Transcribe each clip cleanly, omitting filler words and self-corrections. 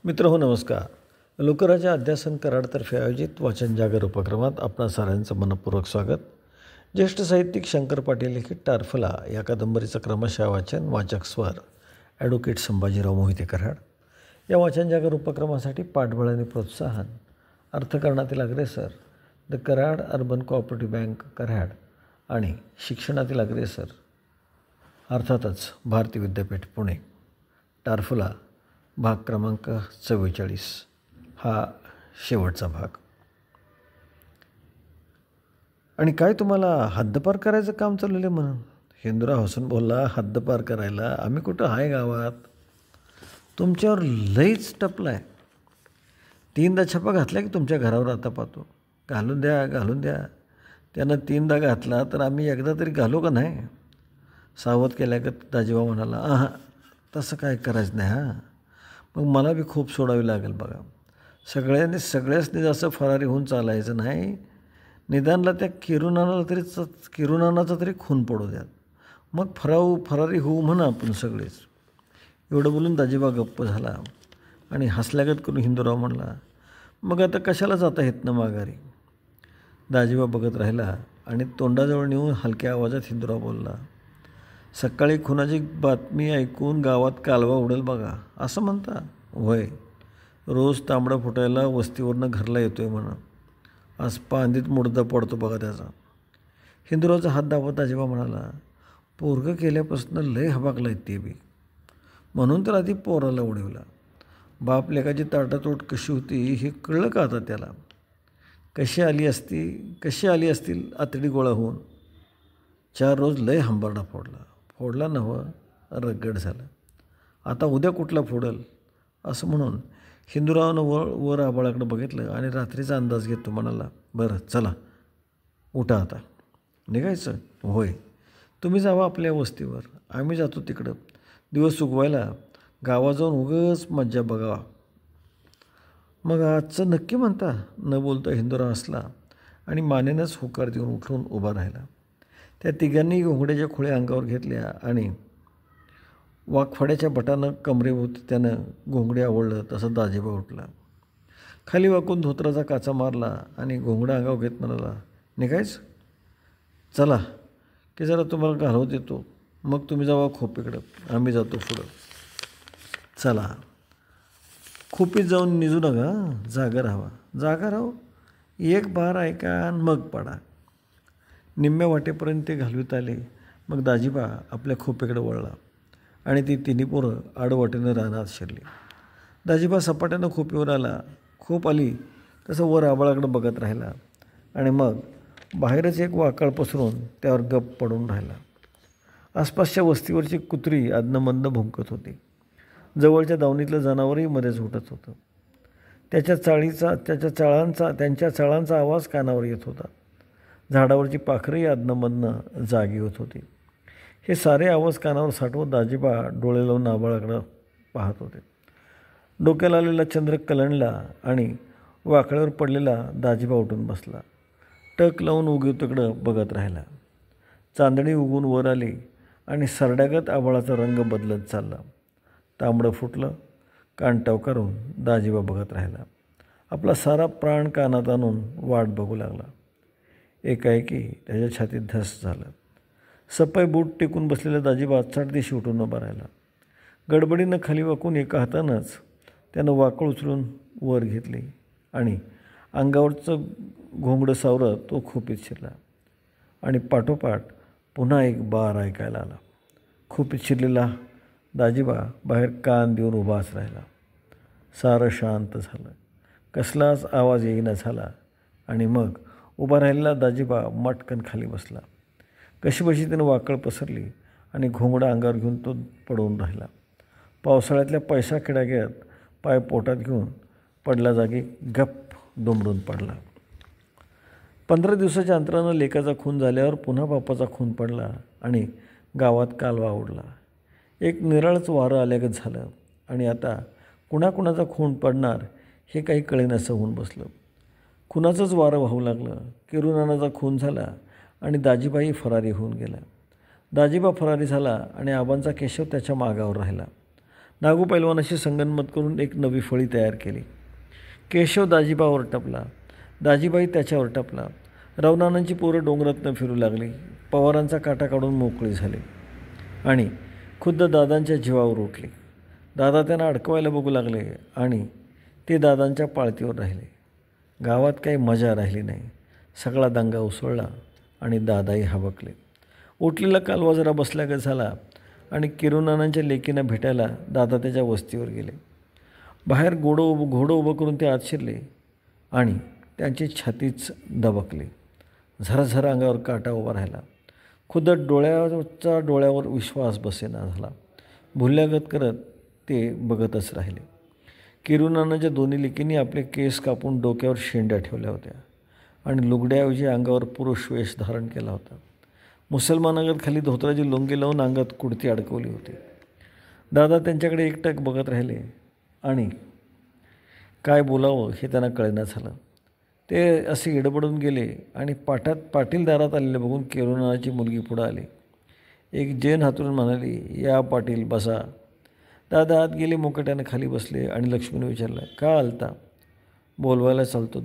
मित्रहो नमस्कार. लोकराज्य अध्यासन कराडतर्फे आयोजित वाचन जागर उपक्रमात आपणा साऱ्यांचं मनपूर्वक स्वागत. ज्येष्ठ साहित्यिक शंकर पाटील लिखित टारफला या कादंबरीचं क्रमशः वाचन. वाचक स्वर ॲडव्होकेट संभाजीराव मोहिते कराड. या वाचन जागर उपक्रमासाठी पाठबळ आणि प्रोत्साहन अर्थकारणातील अग्रेसर the Karad urban cooperative bank Karad आणि शिक्षणातील अग्रेसर अर्थातच भारती विद्यापीठ पुणे. टारफला भाग क्रमांक 44 हा शेवटचा भाग. आणि काय तुम्हाला हद्दपार करायचं काम चाललेलं म्हणून हिंदुराव हसून बोलला. हद्दपार करायला आम्ही कुठं आहे गावात? तुमच्यावर लईच टपला आहे. 3दा छप्पा घातला की तुमच्या घरावर आता पाहतो. घालून द्या. त्यानं 3दा घातला तर आम्ही एकदा तरी घालू का नाही? सावध केल्यागत दाजीबा म्हणाला. तसं काय करायचं नाही. मग मला बी खूप सोडावी लागेल बघा. सगळ्यासनी जास्त फरारी होऊन चालायचं नाही. निदानला त्या किरुनानाचा तरी खून पडू द्यात. मग फरारी होऊ म्हणा आपण सगळेच. एवढं बोलून दाजीबा गप्प झाला आणि हसल्यागत करून हिंदूराव म्हणला, मग आता कशाला जाता येत ना माघारी? दाजीबा बघत राहिला आणि तोंडाजवळ नेऊन हलक्या आवाजात हिंदूराव बोलला, सकाळी खुनाची बातमी ऐकून गावात कालवा उडेल बघा असं म्हणता? होय, रोज तांबडा फुटायला वस्तीवरनं घरला येतोय म्हणा. आज पांदीत मुडदा पडतो बघा त्याचा. हिंदुरावचा हात दाबत दाजीबा म्हणाला, पोरगं केल्यापासून लय हबाकला ते बी. म्हणून तर आधी पोराला उडवला. बाप लेकाची ताटातोट कशी होती हे कळलं का आता त्याला? कशी आली असतील आतडी गोळा होऊन. 4 रोज लय हंबरडा फोडला नव्ह, रगड झालं. आता उद्या कुठला फोडल असं म्हणून हिंदुरावनं वर आबाळाकडे बघितलं आणि रात्रीचा अंदाज घेतो म्हणाला, बरं चला उठा आता. निघायचं? होय, तुम्ही जावा आपल्या वस्तीवर, आम्ही जातो तिकडं दिवस उगवायला. गावात जाऊन उगच मज्जा बघावा. मग आजचं नक्की म्हणता? न बोलता हिंदुराव हसला आणि मानेनंच होकार देऊन उठून उभा राहिला. त्या तिघांनी घोंगड्याच्या खोळ्या अंगावर घेतल्या आणि वाकफाड्याच्या बटानं कमरेभोवती त्यानं घोंगडे आवडलं तसं दाजीबा उठला. खाली वाकून धोत्राचा काचा मारला आणि घोंगडा अंगावर घेत म्हणाला, निघायचं? चला की जरा तुम्हाला घालवू देतो. मग तुम्ही जावा खोपीकडं, आम्ही जातो पुढं. चला. खोपीत जाऊन निजू नका, जागा राहा. एक बार ऐका आणि मग पडा. निम्म्या वाटेपर्यंत ते घालवीत आले. मग दाजीबा आपल्या खोपेकडे वळला आणि ती तिन्ही पोरं आडवाटेनं रानात शिरली. दाजीबा सपाट्यानं खोपीवर आला. खोप आली तसं वर आबाळाकडे बघत राहिला आणि मग बाहेरच एक वाकळ पसरून त्यावर गप्प पडून राहिला. आसपासच्या वस्तीवरची कुत्री अधनमधनं भुंकत होती. जवळच्या दावणीतलं जनावरही मध्येच उठत होतं. त्यांच्या चाळांचा आवाज कानावर येत होता. झाडावरची पाखरंही अधनमधनं जागी होत होती. हे सारे आवाज कानावर साठवत दाजीबा डोळे लावून आबाळाकडं पाहत होते. डोक्याला आलेला चंद्र कलंडला आणि वाकळ्यावर पडलेला दाजीबा उठून बसला. टक लावून उगवतीकडं बघत राहिला. चांदणी उगून वर आली आणि सरड्यागत आबाळाचा रंग बदलत चालला. तांबडं फुटलं. कान टवकारून दाजीबा बघत राहिला. आपला सारा प्राण कानात आणून वाट बघू लागला. एकाएकी त्याच्या छातीत धस झालं. सपाई बूट टेकून बसलेला दाजीबा चटदिशी उठून उभा राहिला. गडबडीनं खाली वाकून एका हातानंच त्यानं वाकळ उचलून वर घेतली आणि अंगावरचं घोंगडं सावरत तो खोपीत शिरला आणि पाठोपाठ पुन्हा एक बार ऐकायला आला. खोपीत शिरलेला दाजीबा बाहेर कान देऊन उभाच राहिला. सारं शांत झालं. कसलाच आवाज येईना झाला आणि मग उभा राहिलेला दाजीबा मटकन खाली बसला. कशीबशी त्यानं वाकळ पसरली आणि घोंगडा अंगावर घेऊन तो पडून राहिला. पावसाळ्यातल्या पैसा किडाग्यात पाय पोटात घेऊन पडला जागी गप्प दुमडून पडला. 15 दिवसाच्या अंतरानं लेकाचा खून झाल्यावर पुन्हा बापाचा खून पडला आणि गावात कालवा उडला. एक निराळच वारं आल्यागत झालं आणि आता कुणाकुणाचा खून पडणार हे काही कळेनासं होऊन बसलं. खुनाचंच वारं वाहू लागलं. किरुनानाचा खून झाला आणि दाजीबाही फरारी होऊन गेला. दाजीबा फरारी झाला आणि आबांचा केशव त्याच्या मागावर राहिला. नागू पैलवानाशी संगनमत करून एक नवी फळी तयार केली. केशव दाजीबावर टपला, दाजीबाई त्याच्यावर टपला. रवनानांची पोरं डोंगरातनं फिरू लागली. पवारांचा काटा काढून मोकळी झाली आणि खुद्द दादांच्या जीवावर उठली. दादा त्यांना अडकवायला बघू लागले आणि ते दादांच्या पाळतीवर राहिले. गावात काही मजा राहिली नाही. सगळा दंगा उसळला आणि दादाही हबकले. उठलेला कालवा जरा बसल्यागत झाला आणि किरुनानांच्या लेकींना भेटायला दादा त्याच्या वस्तीवर गेले. बाहेर घोडं उभं करून ते आत शिरले आणि त्यांची छातीच दबकली. झराझरा अंगावर काटा उभा राहिला. खुद्द डोळ्यावर विश्वास बसेना झाला. भुल्यागत करत ते बघतच राहिले. किरुनानाच्या दोन्ही लेकींनी आपले केस कापून डोक्यावर शेंड्या ठेवल्या होत्या आणि लुगड्याऐवजी अंगावर पुरुष वेश धारण केला होता. मुसलमानागत खाली धोत्राची लुंगी लावून अंगात कुडती अडकवली होती. दादा त्यांच्याकडे एकटक बघत राहिले आणि काय बोलावं हे त्यांना कळेना झालं. ते असे इडबडून गेले आणि पाटील दारात आलेले बघून किरुनानाची मुलगी पुढं आली. एक जैन हातरून म्हणाली, या पाटील बसा. दादा आत गेले, मुकाट्यानं खाली बसले आणि लक्ष्मीने विचारलं, का आलता? बोलवायला चालतो,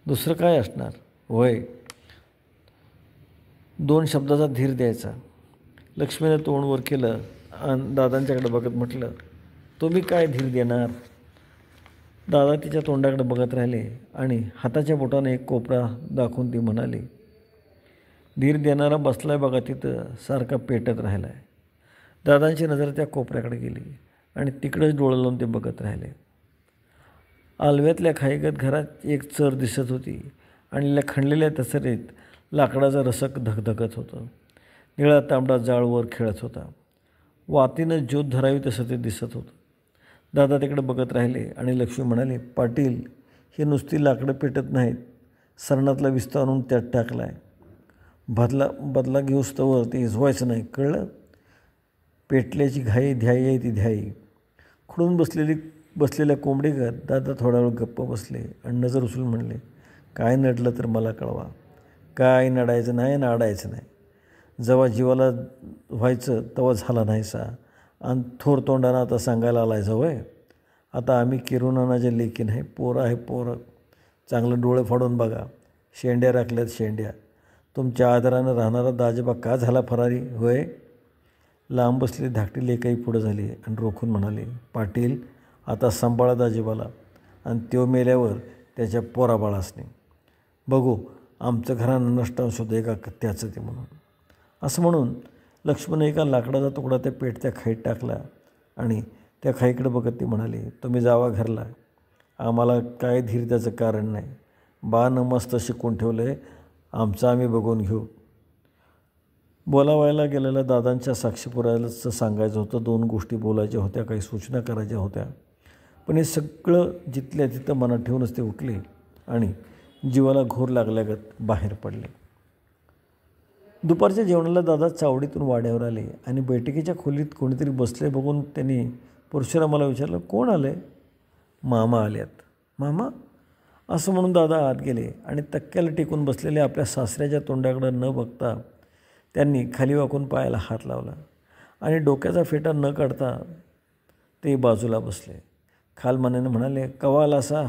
दुसरं काय असणार? होय, 2 शब्दाचा धीर द्यायचा. लक्ष्मीने तोंड वर केलं आणि दादांच्याकडे बघत म्हटलं, तुम्ही काय धीर देणार? दादा तिच्या तोंडाकडे बघत राहिले आणि हाताच्या बोटाने एक कोपरा दाखवून ती म्हणाली, धीर देणारा बसलाय बघा तिथं, सारखा पेटत राहिला आहे. दादांची नजर त्या कोपऱ्याकडे गेली आणि तिकडेच डोळं लावून ते बघत राहिले. आलव्यातल्या खाईगत घरात एक चर दिसत होती आणि खणलेल्या तसरीत लाकडाचं रसक धगधगत होतं. निळा तांबडा जाळवर खेळत होता. वातीनं ज्योत धरावी तसं ते दिसत होतं. दादा तिकडे बघत राहिले आणि लक्ष्मी म्हणाले, पाटील, हे नुसती लाकडं पेटत नाहीत, सरणातला विस्तार आणून त्यात टाकला आहे. बदला घेऊस्तवर ते इजवायचं नाही, कळलं? पेटल्याची घाई ध्याई आहे ती ध्याई. खुडून बसलेल्या कोंबडीगत दादा थोडा वेळ गप्प बसले आणि नजर उचलून म्हणले, काय नडलं तर मला कळवा. काय नडायचं नाही, नाडायचं नाही. जेव्हा जीवाला व्हायचं तेव्हा झाला नाहीसा आणि थोर तोंडानं आता सांगायला आलायचं होय. आता आम्ही किरुनानाच्या लेकी नाही, पोरं आहे पोरं. चांगलं डोळे फाडून बघा. शेंड्या राखल्यात शेंड्या. तुमच्या आदरानं राहणारा दाजोबा का झाला फरारी होय? लांब बसलेली धाकटी लेकही पुढं झाली आणि रोखून म्हणाली, पाटील, आता सांभाळा दाजोबाला आणि त्यो मेल्यावर त्याच्या पोराबाळासने बघू आमचं घरानं नष्ट सुद्धा एका त्याचं ते म्हणून. असं म्हणून लक्ष्मण एका लाकडाचा तुकडा त्या पेटत्या खाईत टाकला आणि त्या खाईकडे बघत ती म्हणाली, तुम्ही जावा घरला. आम्हाला काय धीर द्यायचं कारण नाही. बानं मस्त शिकवून ठेवलं आहे, आमचं आम्ही बघून घेऊ. बोलावायला गेलेल्या दादांच्या साक्षीपुरायलाच सांगायचं होतं. 2 गोष्टी बोलायच्या होत्या, काही सूचना करायच्या होत्या. पण हे सगळं जिथल्या तिथं मनात ठेवूनच ते उठले आणि जीवाला घोर लागल्यागत बाहेर पडले. दुपारच्या जेवणाला दादा चावडीतून वाड्यावर आले आणि बैठकीच्या खोलीत कोणीतरी बसले बघून त्यांनी परशुरामाला विचारलं, कोण आले? मामा आल्यात. मामा? असं म्हणून दादा आत गेले आणि तक्क्याला टेकून बसलेल्या आपल्या सासऱ्याच्या तोंडाकडं न बघता त्यांनी खाली वाकून पायाला हात लावला आणि डोक्याचा फेटा न काढता ते बाजूला बसले. खालमानेनं म्हणाले, कवा आला असा?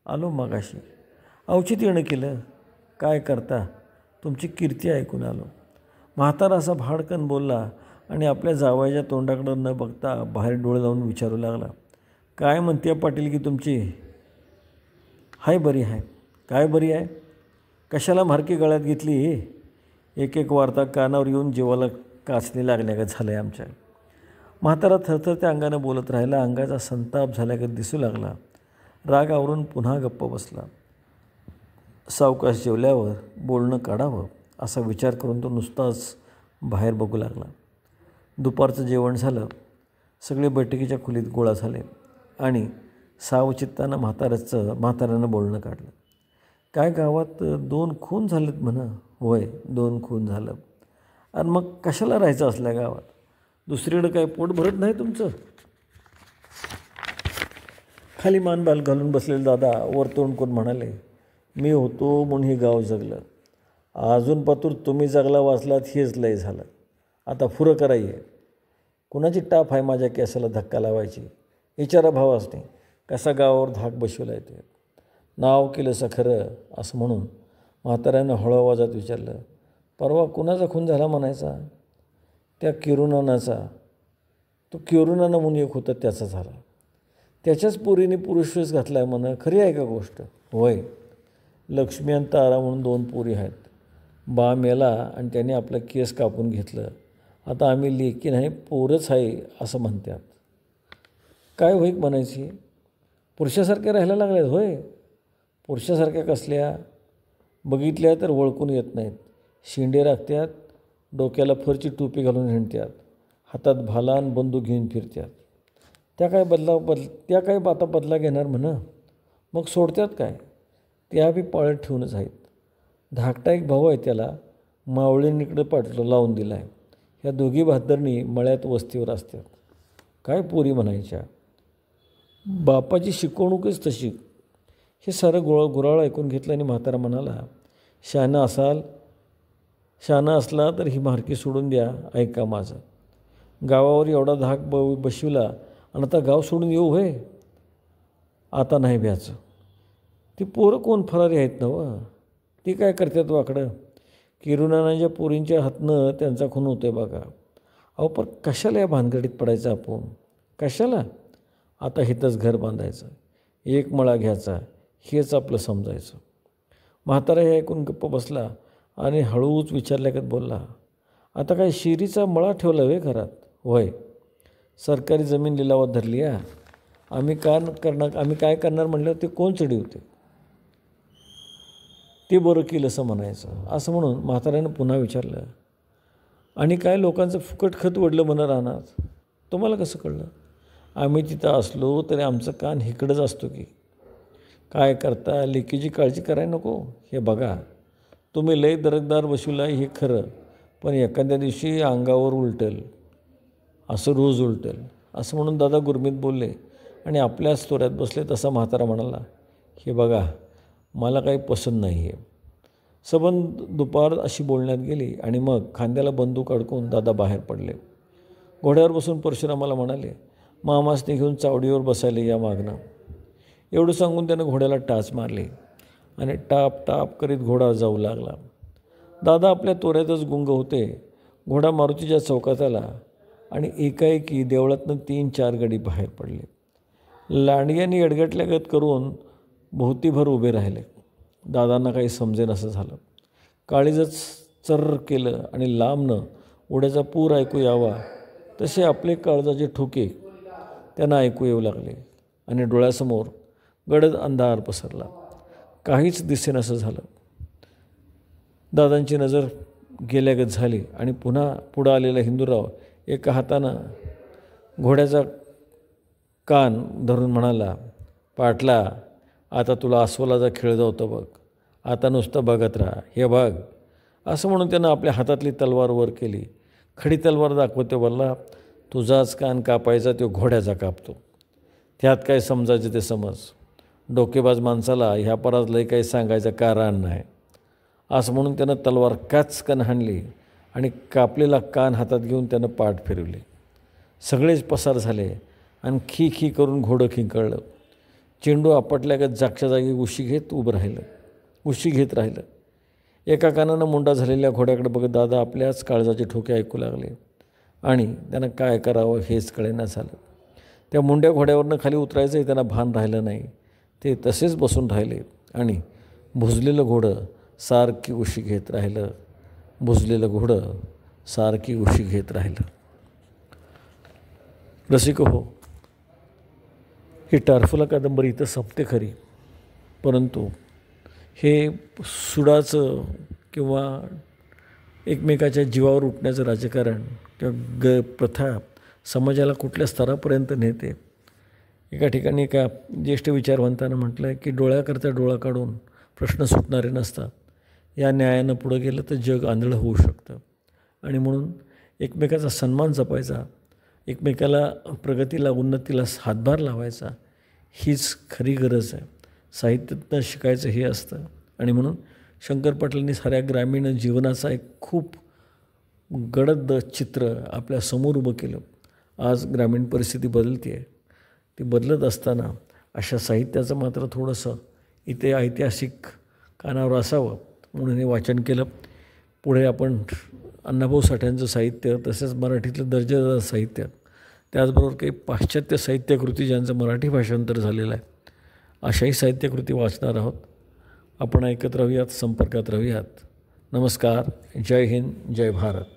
आलो मगाशी. औचित्य येणं केलं. काय करता? तुमची कीर्ती ऐकून आलो. म्हातारा असा भाडकन बोलला आणि आपल्या जावयाच्या तोंडाकडं न बघता बाहेर डोळे लावून विचारू लागला, काय म्हणते पाटील की तुमची? हाय बरी आहे. काय बरी आहे? कशाला म्हारकी गळ्यात घेतली? एक एक वार्ता कानावर येऊन जीवाला काचणी लागण्यागत झालं आहे आमच्या. म्हातारा थरथर त्या अंगानं बोलत राहिला. अंगाचा संताप झाल्यागत दिसू लागला. राग आवरून पुन्हा गप्प बसला. सावकाश जेवल्यावर बोलणं काढावं असा विचार करून तो नुसताच बाहेर बघू लागला. दुपारचं जेवण झालं. सगळे बैठकीच्या खोलीत गोळा झाले आणि सावचित्तानं म्हाताऱ्यानं बोलणं काढलं. काय गावात 2 खून झालेत म्हणा? होय, 2 खून झालं. आणि मग कशाला राहायचं असल्या गावात? दुसरीकडं काय पोट भरत नाही तुमचं? खाली मानबाल घालून बसलेले दादा वर तोंड करून म्हणाले, मी होतो म्हणून हे गाव जगलं. अजून पातूर तुम्ही जगला वाचलात हेच लय झालं. आता फुरं करायचं. कुणाची टाप आहे माझ्या केसाला धक्का लावायची? विचारा भावासने कसा गावावर धाक बसवला येते. नाव केलं सखरं असं म्हणून म्हाताऱ्यानं हळू आवाजात विचारलं, परवा कुणाचा खून झाला म्हणायचा? त्या किरुनानाचा. तो किरुनाना म्हणून एक होता त्याचा झाला. त्याच्याच पोरीने पुरुषवेश घातला आहे म्हणा. खरी आहे का गोष्ट? होय. लक्ष्मी आणि तारा म्हणून 2 पोरी आहेत. बा मेला आणि त्याने आपलं केस कापून घेतलं. आता आम्ही लेकी नाही पोरच आहे असं म्हणतात. काय होईक म्हणायची? पुरुषासारख्या राहायला लागल्यात होय. पुरुषासारख्या कसल्या? बघितल्या तर ओळखून येत नाहीत. शिंडे राखत्यात, डोक्याला फरची टोपी घालून हिंडत्यात, हातात भाला आणि बंदूक घेऊन फिरत्यात. त्या काय आता बदला घेणार म्हणा. मग सोडत्यात काय? त्या बी पाळत ठेवूनच आहेत. धाकटा एक भाऊ आहे, त्याला मावळींकडे पाठलं लावून दिला आहे. ह्या दोघी भादरणी मळ्यात वस्तीवर असतात. काय पोरी म्हणायच्या. बापाची शिकवणूकच तशी. हे सारं गुराळ ऐकून घेतलं आणि म्हातारा म्हणाला, शहाणा असला तर ही म्हारकी सोडून द्या. ऐका माझं. गावावर एवढा धाक बसविला आणि आता गाव सोडून येऊ होय? आता नाही भ्याचं. ती पोरं कोण फरारी आहेत ना व? ती काय करतात वाकडं? किरुनानाच्या पोरींच्या हातनं त्यांचा खून होतोय बघा. अहो पण कशाला या भानगडीत पडायचं आपण? कशाला? आता हिथंच घर बांधायचं, 1 मळा घ्यायचा, हेच आपलं समजायचं. म्हातारा हे ऐकून गप्प बसला आणि हळूच विचारल्यागत बोलला, आता काय शिरीचा मळा ठेवला वे घरात? होय. सरकारी जमीन लिलावात धरली आहे. आम्ही काय करणार म्हणलं ते कोण चढवते? ते बरं केलं असं म्हणायचं. असं म्हणून म्हाताऱ्यानं पुन्हा विचारलं, आणि काय लोकांचं फुकट खत वडलं म्हणा राहणार? तुम्हाला कसं कळलं? आम्ही तिथं असलो तरी आमचं कान इकडंच असतो की. काय करता? लेकीची काळजी करायला नको? हे बघा, तुम्ही लय दरकदार बसवला हे खरं, पण एखाद्या दिवशी अंगावर उलटेल, असं रोज उलटेल असं म्हणून दादा गुरमीत बोलले आणि आपल्याच तोऱ्यात बसले. तसा म्हातारा म्हणाला, हे बघा मला काही पसंत नाही आहे. सबंध दुपार अशी बोलण्यात गेली आणि मग खांद्याला बंदूक अडकून दादा बाहेर पडले. घोड्यावर बसून परशुरामाला म्हणाले, मामासने घेऊन चावडीवर बसायले या मागणं. एवढं सांगून त्यानं घोड्याला टाच मारली आणि टाप टाप करीत घोडा जाऊ लागला. दादा आपल्या तोऱ्यातच गुंग होते. घोडा मारुतीच्या चौकात आला आणि एकाएकी देवळातनं 3-4 गडी बाहेर पडले. लांडग्यांनी एडगटल्यागत करून भोवतीभर उभे राहिले. दादांना काही समजेन असं झालं. काळीजच चर्र केलं आणि लांबनं उड्याचा पूर ऐकू यावा तसे आपले काळजाचे ठोके त्यांना ऐकू येऊ लागले आणि डोळ्यासमोर गडद अंधार पसरला. काहीच दिसेनासं झालं. दादांची नजर गेल्यागत झाली आणि पुन्हा पुढं आलेला हिंदूराव एका हातानं घोड्याचा कान धरून म्हणाला, पाटला आता तुला अस्वलाचा खेळ जावतो बघ. आता नुसतं बघत राहा. हे बघ. असं म्हणून त्यानं आपल्या हातातली तलवार वर केली. खडी तलवार दाखवते बोलला, तुझाच कान कापायचा तो घोड्याचा कापतो. त्यात काय समजायचं ते समज. डोकेबाज माणसाला ह्या परात लय काही सांगायचं कारण नाही. असं म्हणून त्यानं तलवार काचकन हाणली आणि कापलेला कान हातात घेऊन त्यानं पाठ फिरवली. सगळेच पसार झाले आणि खी खी करून घोडं खिंकळलं. चेंडू आपटल्यागत जागच्या जागी उशी घेत राहिलं. एका कानानं मुंडा झालेल्या घोड्याकडे बघत दादा आपल्याच काळजाचे ठोके ऐकू लागले आणि त्यांना काय करावं हेच कळेना झालं. त्या मुंड्या घोड्यावरनं खाली उतरायचंही त्यांना भान राहिलं नाही. ते तसेच बसून राहिले आणि भुजलेलं घोडं सारखी उशी घेत राहिलं. रसिक हो, ही टारफुला कादंबरी इथं संपते खरी, परंतु हे सुडाचं किंवा एकमेकाच्या जीवावर उठण्याचं राजकारण किंवा प्रथा समाजाला कुठल्या स्तरापर्यंत नेते. एका ठिकाणी एका ज्येष्ठ विचारवंतानं म्हटलं आहे की डोळ्याकरता डोळा काढून प्रश्न सुटणारे नसतात. या न्यायानं पुढं गेलं तर जग आंधळं होऊ शकतं आणि म्हणून एकमेकाचा सन्मान जपायचा, एकमेकाला प्रगतीला उन्नतीला हातभार लावायचा, हीच खरी गरज आहे. साहित्यातनं शिकायचं हे असतं आणि म्हणून शंकर पाटलांनी साऱ्या ग्रामीण जीवनाचा एक खूप गडद चित्र आपल्या समोर उभं केलं आज ग्रामीण परिस्थिती बदलते आहे. ती बदलत असताना अशा साहित्याचं मात्र थोडंसं इथे ऐतिहासिक कानावर असावं म्हणून हे वाचन केलं. पुढे आपण अण्णाभाऊ साठ्यांचं साहित्य, तसेच मराठीतलं दर्जेदार साहित्य, त्याचबरोबर काही पाश्चात्य साहित्यकृती ज्यांचं मराठी भाषांतर झालेलं आहे, अशाही साहित्यकृती वाचणार आहोत. आपण ऐकत राहूयात, संपर्कात राहूयात. नमस्कार. जय हिंद, जय भारत.